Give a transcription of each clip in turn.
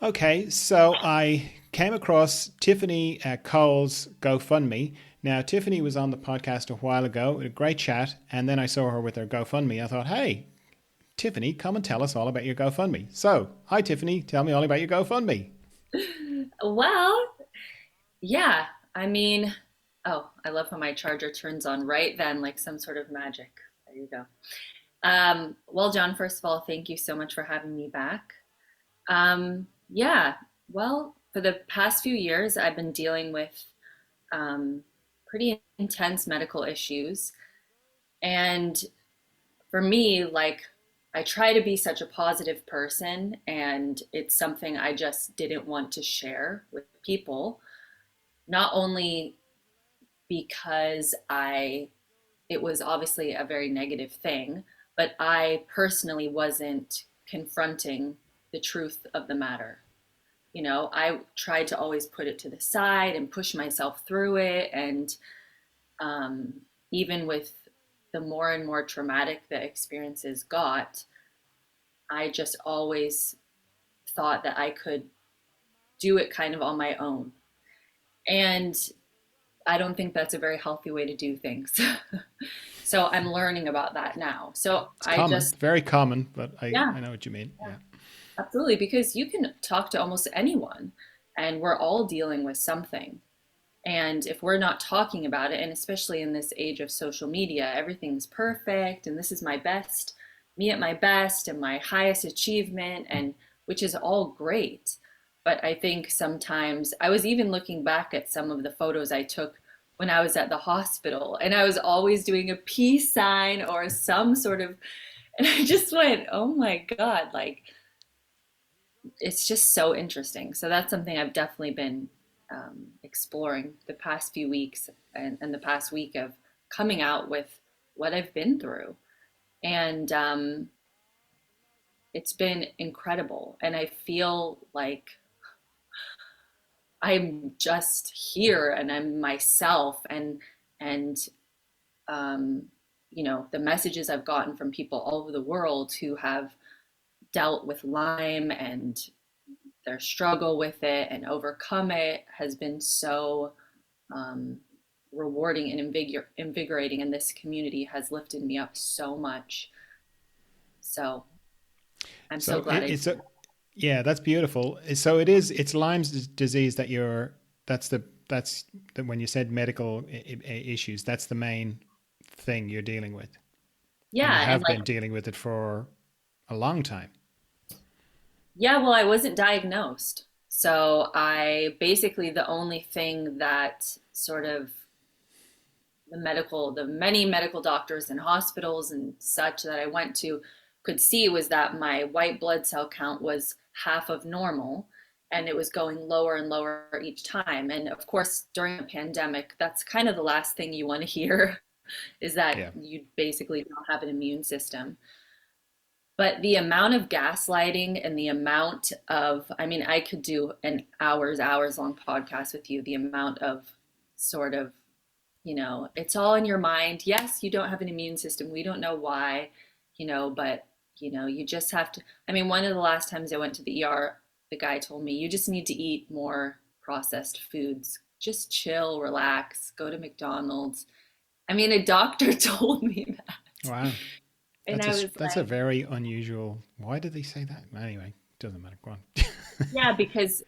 Okay, so I came across Tiffany Cole's GoFundMe. Now, Tiffany was on the podcast a while ago, a great chat, and then I saw her with her GoFundMe. I thought, hey, Tiffany, come and tell us all about your GoFundMe. So, hi, Tiffany, tell me all about your GoFundMe. Well, yeah. I mean, oh, I love how my charger turns on right then, like some sort of magic. There you go. Well, John, first of all, thank you so much for having me back. Yeah, well, for the past few years, I've been dealing with um, pretty intense medical issues. And for me, like, I try to be such a positive person, and it's something I just didn't want to share with people, not only because it was obviously a very negative thing, but I personally wasn't confronting the truth of the matter. I tried to always put it to the side and push myself through it. And um, even with the more and more traumatic the experiences got, I just always thought that I could do it kind of on my own. And I don't think that's a very healthy way to do things. So I'm learning about that now. So It's I common, just, very common, but yeah, I know what you mean. yeah, Yeah. absolutely. Because you can talk to almost anyone, and we're all dealing with something. And if we're not talking about it, and especially in this age of social media, everything's perfect, and this is my best, me at my best, and my highest achievement, and which is all great. But I think sometimes I was even looking back at some of the photos I took when I was at the hospital, and I was always doing a peace sign or some sort of, and I just went, oh my God, like it's just so interesting. So that's something I've definitely been exploring the past few weeks and the past week of coming out with what I've been through. And it's been incredible. And I feel like I'm just here and I'm myself and um, the messages I've gotten from people all over the world who have dealt with Lyme and their struggle with it and overcome it has been so um, rewarding and invigorating. And this community has lifted me up so much. So I'm so So glad I it's did a, that. yeah, that's beautiful. So it is, it's Lyme's disease that that's the, when you said medical issues, that's the main thing you're dealing with. And you Yeah. And have like, been dealing with it for a long time. yeah, well, I wasn't diagnosed. So I basically, the only thing that sort of the many medical doctors and hospitals and such that I went to could see was that my white blood cell count was half of normal, and it was going lower and lower each time. And of course, during a pandemic, that's kind of the last thing you want to hear is that Yeah. you basically don't have an immune system. But the amount of gaslighting and the amount of, I mean, I could do an hours long podcast with you, the amount of sort of it's all in your mind. Yes, you don't have an immune system. We don't know why, but you just have to. I mean, one of the last times I went to the ER, the guy told me, you just need to eat more processed foods. Just chill, relax, go to McDonald's. I mean, a doctor told me that. Wow. And I was That's a like, very unusual. Why did they say that? Anyway, doesn't matter. Go on. yeah, because,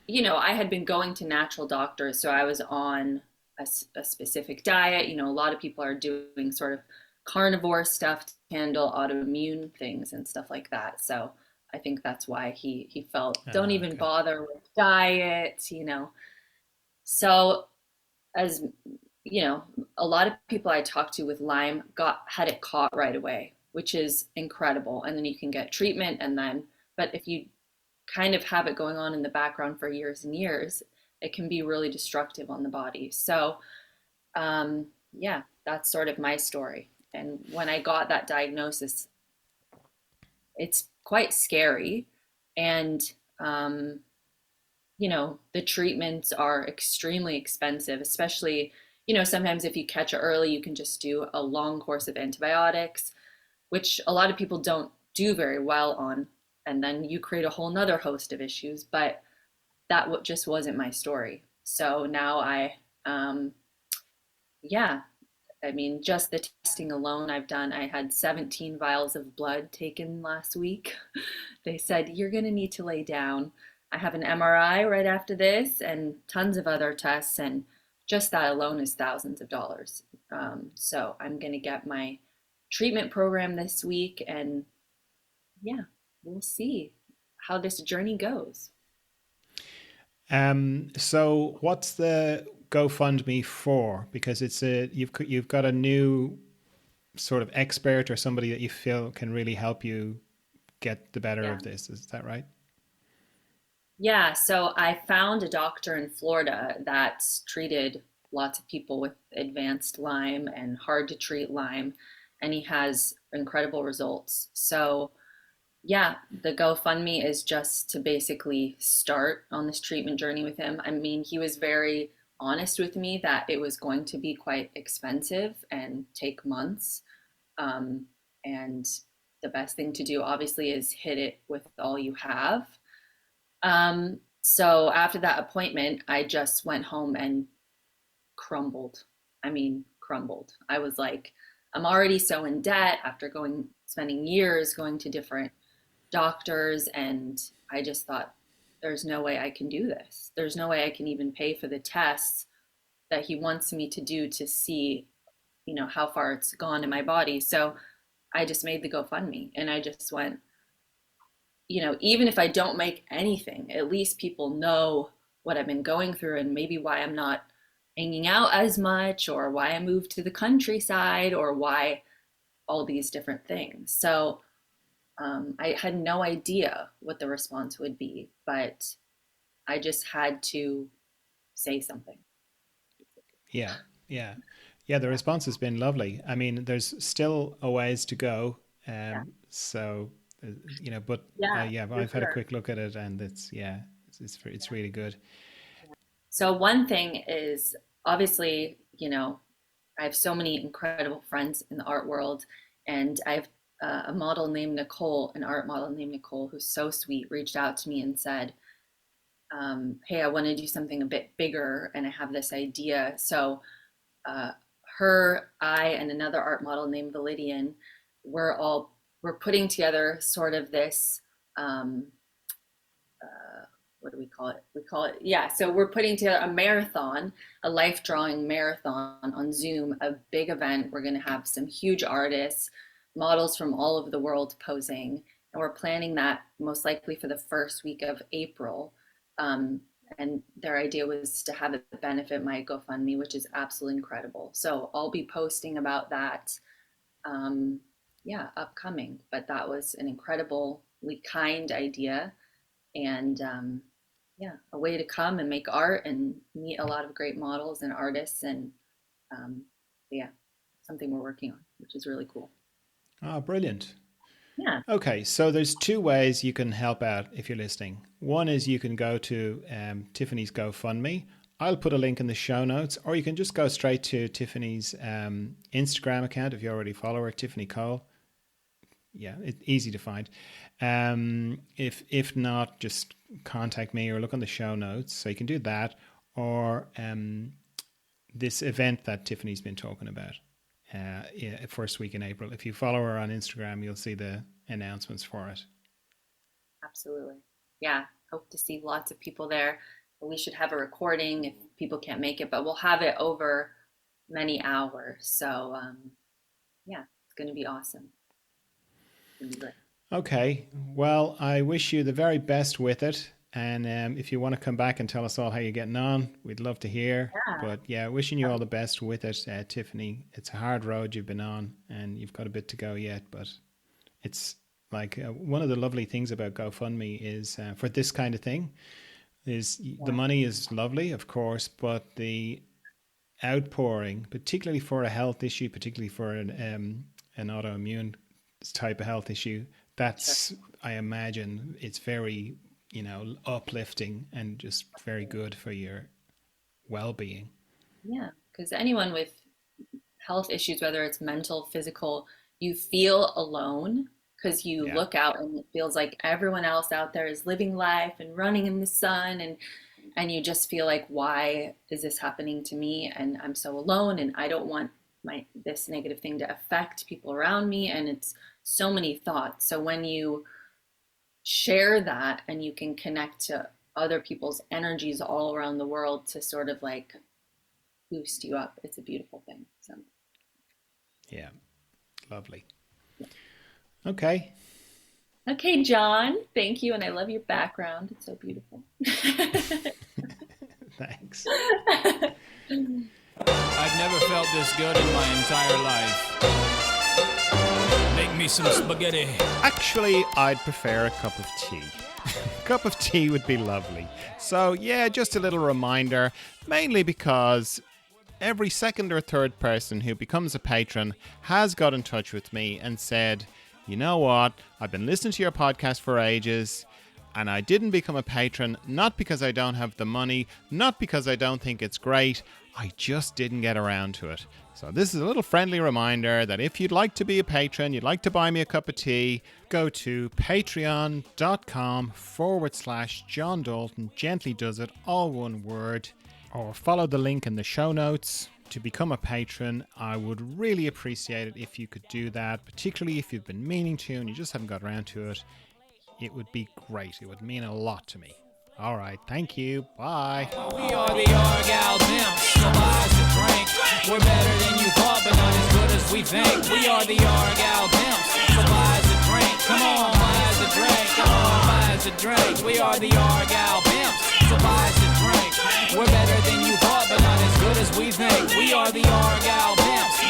I had been going to natural doctors, so I was on a specific diet. A lot of people are doing sort of carnivore stuff to handle autoimmune things and stuff like that. So I think that's why he felt don't even Okay. bother with diet. So as you know, a lot of people I talked to with Lyme got had it caught right away, which is incredible. And then you can get treatment and then but if you kind of have it going on in the background for years and years, it can be really destructive on the body. So, yeah, that's sort of my story. And when I got that diagnosis, it's quite scary. And, um, the treatments are extremely expensive, especially, sometimes if you catch it early, you can just do a long course of antibiotics, which a lot of people don't do very well on. and then you create a whole nother host of issues. But that just wasn't my story. So now um, yeah, I mean, just the testing alone I've done, I had 17 vials of blood taken last week. They said, you're going to need to lay down. I have an MRI right after this and tons of other tests. And just that alone is thousands of dollars. So I'm going to get my treatment program this week. And yeah, we'll see how this journey goes. So what's the GoFundMe for? Because you've got a new sort of expert or somebody that you feel can really help you get the better Yeah. of this. Is that right? Yeah, so I found a doctor in Florida that's treated lots of people with advanced Lyme and hard to treat Lyme, and he has incredible results. So, yeah, the GoFundMe is just to basically start on this treatment journey with him. I mean, he was very honest with me that it was going to be quite expensive and take months. Um, and the best thing to do, obviously, is hit it with all you have. So after that appointment, I just went home and crumbled. I mean, crumbled. I was like, I'm already so in debt after spending years going to different doctors. And I just thought, there's no way I can do this. There's no way I can even pay for the tests that he wants me to do to see, how far it's gone in my body. So I just made the GoFundMe and I just went, even if I don't make anything, at least people know what I've been going through and maybe why I'm not hanging out as much or why I moved to the countryside or why all these different things. So I had no idea what the response would be, but I just had to say something. Yeah, yeah, yeah. The response has been lovely. I mean, there's still a ways to go. Yeah, So but yeah, yeah, for I've had a sure. quick look at it, and it's really good. So one thing is obviously, I have so many incredible friends in the art world, and I have a model named Nicole, an art model named Nicole, who's so sweet, reached out to me and said, "Hey, I want to do something a bit bigger, and I have this idea." So, uh, her, I, and another art model named Validian, we're putting together sort of this um, what do we call it? We call it, yeah. So we're putting together a marathon, a life drawing marathon on Zoom, a big event. We're going to have some huge artists, models from all over the world posing. And we're planning that most likely for the first week of April. Um, and their idea was to have it benefit my GoFundMe, which is absolutely incredible. So I'll be posting about that, um, yeah, upcoming. But that was an incredibly kind idea and yeah, a way to come and make art and meet a lot of great models and artists and um, yeah, something we're working on, which is really cool. Ah, brilliant. Yeah, Okay, so there's two ways you can help out if you're listening. One is you can go to Tiffany's GoFundMe. I'll put a link in the show notes, or you can just go straight to Tiffany's Instagram account if you already follow her, Tiffany Cole. Yeah, it's easy to find. If not, just contact me or look on the show notes. So you can do that, or this event that Tiffany's been talking about. Yeah, first week in April. If you follow her on Instagram, you'll see the announcements for it. absolutely. Yeah, hope to see lots of people there. We should have a recording if people can't make it, but we'll have it over many hours. So yeah, it's going to be awesome. It's going to be great. Okay. Well, I wish you the very best with it. And if you want to come back and tell us all how you're getting on, we'd love to hear. Yeah. But yeah, wishing you all the best with it, Tiffany. It's a hard road you've been on, and you've got a bit to go yet. But it's like one of the lovely things about GoFundMe is for this kind of thing is the Yeah. money is lovely, of course, but the outpouring, particularly for a health issue, particularly for an autoimmune type of health issue, Sure. that's I imagine it's very uplifting and just very good for your well-being. Yeah. Because anyone with health issues, whether it's mental, physical, you feel alone because you Yeah. look out and it feels like everyone else out there is living life and running in the sun, and you just feel like, why is this happening to me? And I'm so alone, and I don't want this negative thing to affect people around me. And it's so many thoughts. So when you share that and you can connect to other people's energies all around the world to sort of like boost you up, it's a beautiful thing. So Yeah. Lovely. Okay. okay, John, thank you. And I love your background. It's so beautiful. Thanks. I've never felt this good in my entire life. Make me some spaghetti. Actually, I'd prefer a cup of tea. A cup of tea would be lovely. So, yeah, just a little reminder, mainly because every second or third person who becomes a patron has got in touch with me and said, you know what, I've been listening to your podcast for ages, and I didn't become a patron, not because I don't have the money, not because I don't think it's great, I just didn't get around to it. So this is a little friendly reminder that if you'd like to be a patron, you'd like to buy me a cup of tea, go to patreon.com/John Dalton, gently does it, all one word, or follow the link in the show notes to become a patron. I would really appreciate it if you could do that, particularly if you've been meaning to and you just haven't got around to it. It would be great. It would mean a lot to me. All right. Thank you. Bye. We are the Argyle Pimps, so buy us a drink. We're better than you thought, but not as good as we think. We are the Argyle Pimps, so buy us a drink. Come on, buy us a drink. Come on, buy us a drink. We are the Argyle Pimps, so buy us a drink. We're better than you thought, but not as good as we think. We are the Argyle Pimps.